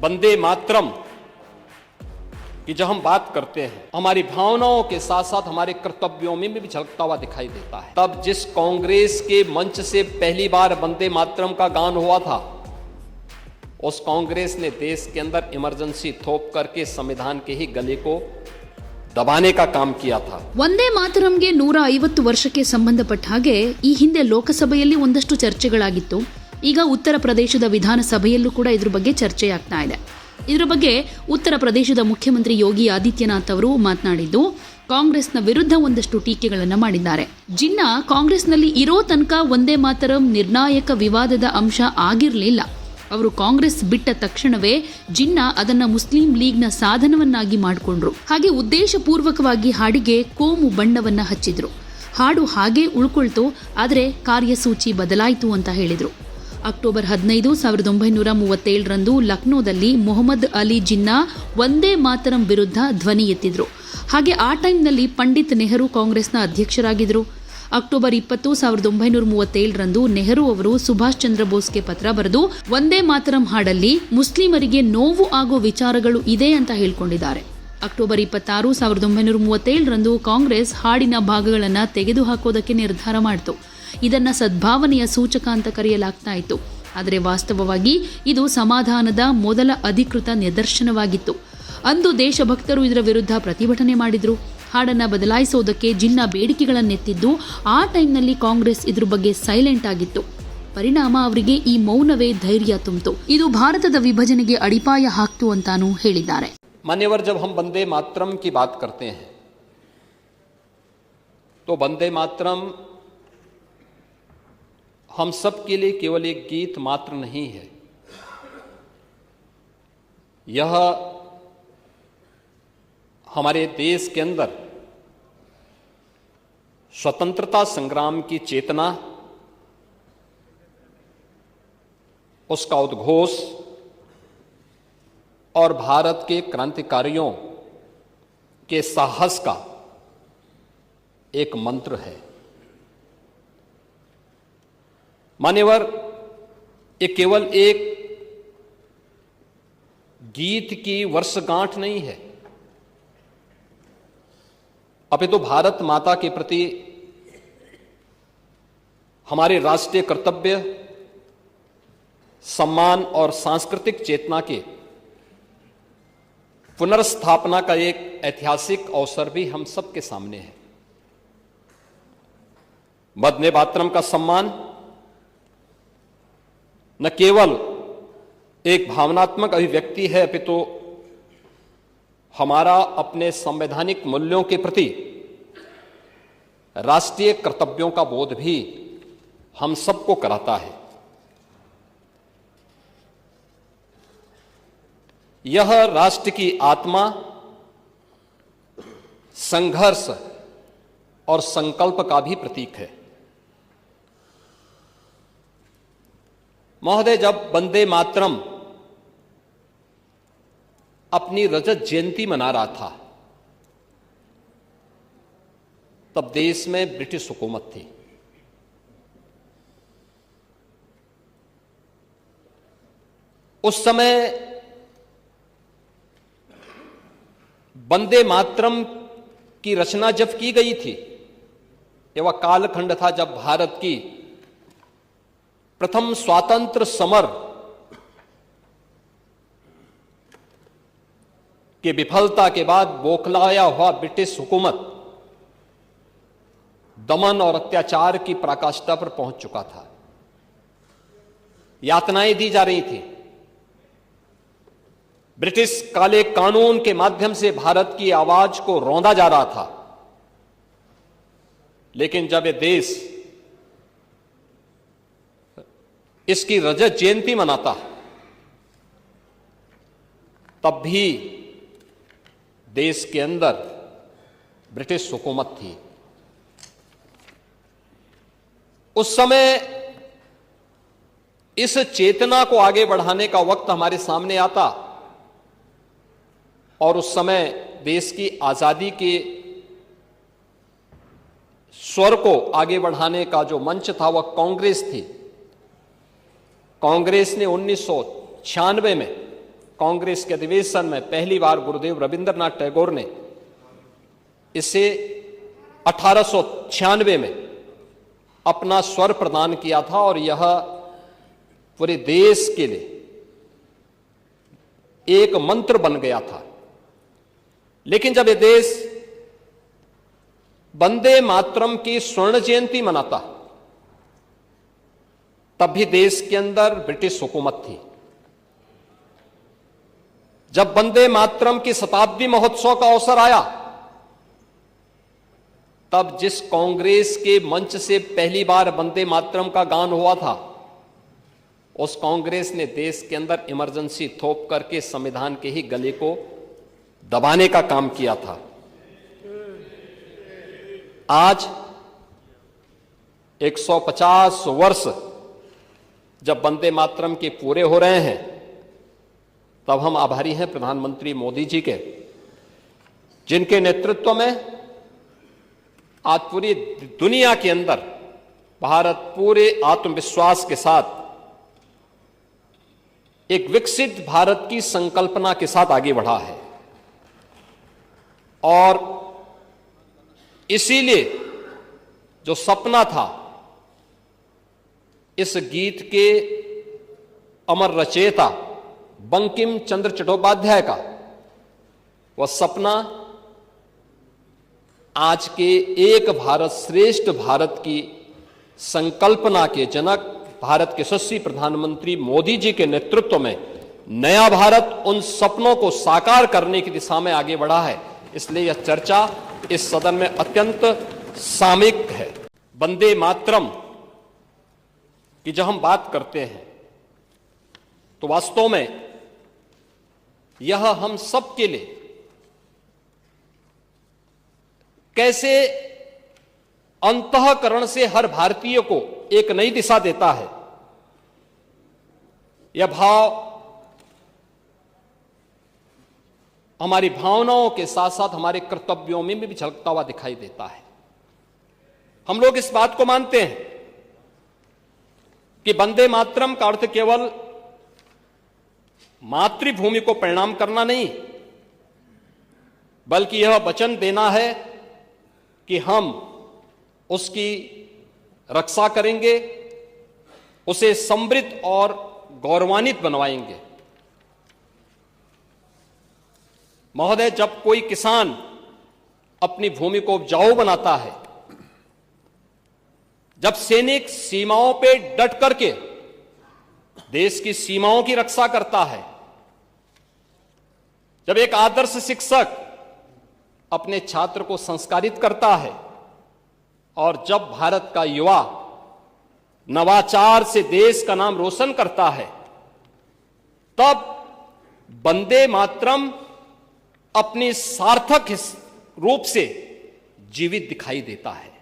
वंदे मातरम कि जब हम बात करते हैं हमारी भावनाओं के साथ साथ हमारे कर्तव्यों में भी झलकता हुआ दिखाई देता है। तब जिस कांग्रेस के मंच से पहली बार वंदे मातरम का गान हुआ था, उस कांग्रेस ने देश के अंदर इमरजेंसी थोप करके संविधान के ही गले को ದಬಾನೆ का काम किया था। ವಂದೇ ಮಾತರಂಗೆ 150 ವರ್ಷಕ್ಕೆ ಸಂಬಂಧಪಟ್ಟ ಹಾಗೆ ಈ ಹಿಂದೆ ಲೋಕಸಭೆಯಲ್ಲಿ ಒಂದಷ್ಟು ಚರ್ಚೆಗಳಾಗಿತ್ತು. ಈಗ ಉತ್ತರ ಪ್ರದೇಶದ ವಿಧಾನಸಭೆಯಲ್ಲೂ ಕೂಡ ಇದ್ರ ಬಗ್ಗೆ ಚರ್ಚೆಯಾಗ್ತಾ ಇದೆ. ಇದರ ಬಗ್ಗೆ ಉತ್ತರ ಪ್ರದೇಶದ ಮುಖ್ಯಮಂತ್ರಿ ಯೋಗಿ ಆದಿತ್ಯನಾಥ್ ಅವರು ಮಾತನಾಡಿದ್ದು, ಕಾಂಗ್ರೆಸ್ನ ವಿರುದ್ಧ ಒಂದಷ್ಟು ಟೀಕೆಗಳನ್ನು ಮಾಡಿದ್ದಾರೆ. ಜಿನ್ನಾ ಕಾಂಗ್ರೆಸ್ನಲ್ಲಿ ಇರೋ ತನಕ ವಂದೇ ಮಾತರಂ ನಿರ್ಣಾಯಕ ವಿವಾದದ ಅಂಶ ಆಗಿರಲಿಲ್ಲ. ಅವರು ಕಾಂಗ್ರೆಸ್ ಬಿಟ್ಟ ತಕ್ಷಣವೇ ಜಿನ್ನಾ ಅದನ್ನ ಮುಸ್ಲಿಂ ಲೀಗ್ನ ಸಾಧನವನ್ನಾಗಿ ಮಾಡಿಕೊಂಡ್ರು. ಹಾಗೆ ಉದ್ದೇಶಪೂರ್ವಕವಾಗಿ ಹಾಡಿಗೆ ಕೋಮು ಬಣ್ಣವನ್ನ ಹಚ್ಚಿದ್ರು. ಹಾಡು ಹಾಗೆ ಉಳ್ಕೊಳ್ತು, ಆದರೆ ಕಾರ್ಯಸೂಚಿ ಬದಲಾಯಿತು ಅಂತ ಹೇಳಿದ್ರು. ಅಕ್ಟೋಬರ್ 15, 1937ರಂದು ಲಕ್ನೋದಲ್ಲಿ ಮೊಹಮ್ಮದ್ ಅಲಿ ಜಿನ್ನಾ ವಂದೇ ಮಾತರಂ ವಿರುದ್ಧ ಧ್ವನಿ ಎತ್ತಿದ್ರು. ಹಾಗೆ ಆ ಟೈಮ್ನಲ್ಲಿ ಪಂಡಿತ್ ನೆಹರು ಕಾಂಗ್ರೆಸ್ನ ಅಧ್ಯಕ್ಷರಾಗಿದ್ರು. ಅಕ್ಟೋಬರ್ 20, 1937ರಂದು ನೆಹರು ಅವರು ಸುಭಾಷ್ ಚಂದ್ರ ಬೋಸ್ಗೆ ಪತ್ರ ಬರೆದು ವಂದೇ ಮಾತರಂ ಹಾಡಲ್ಲಿ ಮುಸ್ಲಿಮರಿಗೆ ನೋವು ಆಗೋ ವಿಚಾರಗಳು ಇದೆ ಅಂತ ಹೇಳ್ಕೊಂಡಿದ್ದಾರೆ. ಅಕ್ಟೋಬರ್ 26, 1937ರಂದು ಕಾಂಗ್ರೆಸ್ ಹಾಡಿನ ಭಾಗಗಳನ್ನು ತೆಗೆದುಹಾಕೋದಕ್ಕೆ ನಿರ್ಧಾರ ಮಾಡಿತು. ಇದನ್ನ ಸದ್ಭಾವನೆಯ ಸೂಚಕ ಅಂತ ಕರೆಯಲಾಗ್ತಾ ಇತ್ತು. ಆದರೆ ವಾಸ್ತವವಾಗಿ ಇದು ಸಮಾಧಾನದ ಮೊದಲ ಅಧಿಕೃತ ನಿದರ್ಶನವಾಗಿತ್ತು. ಅಂದು ದೇಶಭಕ್ತರು ಇದರ ವಿರುದ್ಧ ಪ್ರತಿಭಟನೆ ಮಾಡಿದ್ರು. ಹಾಡನ್ನ ಬದಲಾಯಿಸೋದಕ್ಕೆ ಜಿನ್ನಾ ಬೇಡಿಕೆಗಳನ್ನೆತ್ತಿದ್ದು, ಆ ಟೈಮ್ನಲ್ಲಿ ಕಾಂಗ್ರೆಸ್ ಇದ್ರ ಬಗ್ಗೆ ಸೈಲೆಂಟ್ ಆಗಿತ್ತು. ಪರಿಣಾಮ ಅವರಿಗೆ ಈ ಮೌನವೇ ಧೈರ್ಯ ತುಂಬಿತು. ಇದು ಭಾರತದ ವಿಭಜನೆಗೆ ಅಡಿಪಾಯ ಹಾಕ್ತು ಅಂತಾನೂ ಹೇಳಿದ್ದಾರೆ. मान्यवर, जब हम वंदे मातरम की बात करते हैं तो वंदे मातरम हम सब के लिए केवल एक गीत मात्र नहीं है. यह हमारे देश के अंदर स्वतंत्रता संग्राम की चेतना, उसका उद्घोष और भारत के क्रांतिकारियों के साहस का एक मंत्र है. मान्यवर, ये केवल एक गीत की वर्षगांठ नहीं है, अपितु तो भारत माता के प्रति हमारे राष्ट्रीय कर्तव्य, सम्मान और सांस्कृतिक चेतना के पुनर्स्थापना का एक ऐतिहासिक अवसर भी हम सबके सामने है. वंदे मातरम का सम्मान न केवल एक भावनात्मक अभिव्यक्ति है, अपितु तो हमारा अपने संवैधानिक मूल्यों के प्रति राष्ट्रीय कर्तव्यों का बोध भी हम सबको कराता है. यह राष्ट्र की आत्मा, संघर्ष और संकल्प का भी प्रतीक है. महोदय, जब वंदे मातरम अपनी रजत जयंती मना रहा था, तब देश में ब्रिटिश हुकूमत थी. उस समय वंदे मातरम की रचना जब की गई थी, यह वह कालखंड था जब भारत की प्रथम स्वातंत्र समर की विफलता के बाद बौखलाया हुआ ब्रिटिश हुकूमत दमन और अत्याचार की पराकाष्ठा पर पहुंच चुका था. यातनाएं दी जा रही थी. ब्रिटिश काले कानून के माध्यम से भारत की आवाज को रौंदा जा रहा था. लेकिन जब यह देश इसकी रजत जयंती मनाता, तब भी देश के अंदर ब्रिटिश हुकूमत थी. उस समय इस चेतना को आगे बढ़ाने का वक्त हमारे सामने आता और उस समय देश की आजादी के स्वर को आगे बढ़ाने का जो मंच था वह कांग्रेस थी. कांग्रेस ने 1996 में कांग्रेस के अधिवेशन में पहली बार गुरुदेव रविंद्रनाथ टैगोर ने इसे 1896 में अपना स्वर प्रदान किया था और यह पूरे देश के लिए एक मंत्र बन गया था। लेकिन जब यह देश वंदे मातरम की स्वर्ण जयंती मनाता तब भी देश के अंदर ब्रिटिश हुकूमत थी। जब वंदे मातरम की शताब्दी महोत्सव का अवसर आया तब जिस कांग्रेस के मंच से पहली बार वंदे मातरम का गान हुआ था उस कांग्रेस ने देश के अंदर इमरजेंसी थोप करके संविधान के ही गले को दबाने का काम किया था। आज 150 वर्ष जब वंदे मातरम के पूरे हो रहे हैं तब हम आभारी हैं प्रधानमंत्री मोदी जी के, जिनके नेतृत्व में आज पूरी दुनिया के अंदर भारत पूरे आत्मविश्वास के साथ एक विकसित भारत की संकल्पना के साथ आगे बढ़ा है। और इसीलिए जो सपना था इस गीत के अमर रचयिता बंकिम चंद्र चट्टोपाध्याय का, वह सपना आज के एक भारत श्रेष्ठ भारत की संकल्पना के जनक भारत के यशस्वी प्रधानमंत्री मोदी जी के नेतृत्व में नया भारत उन सपनों को साकार करने की दिशा में आगे बढ़ा है। इसलिए यह चर्चा इस सदन में अत्यंत सामयिक है। वंदे मातरम की जब हम बात करते हैं तो वास्तव में यह हम सब के लिए कैसे अंतःकरण से हर भारतीय को एक नई दिशा देता है। यह भाव हमारी भावनाओं के साथ साथ हमारे कर्तव्यों में भी झलकता हुआ दिखाई देता है। हम लोग इस बात को मानते हैं कि वंदे मातरम का अर्थ केवल मातृभूमि को प्रणाम करना नहीं, बल्कि यह वचन देना है कि हम उसकी रक्षा करेंगे, उसे समृद्ध और गौरवान्वित बनवाएंगे। महोदय, जब कोई किसान अपनी भूमि को उपजाऊ बनाता है, जब सैनिक सीमाओं पे डट करके देश की सीमाओं की रक्षा करता है, जब एक आदर्श शिक्षक अपने छात्र को संस्कारित करता है और जब भारत का युवा नवाचार से देश का नाम रोशन करता है, तब वंदे मातरम अपनी सार्थक रूप से जीवित दिखाई देता है।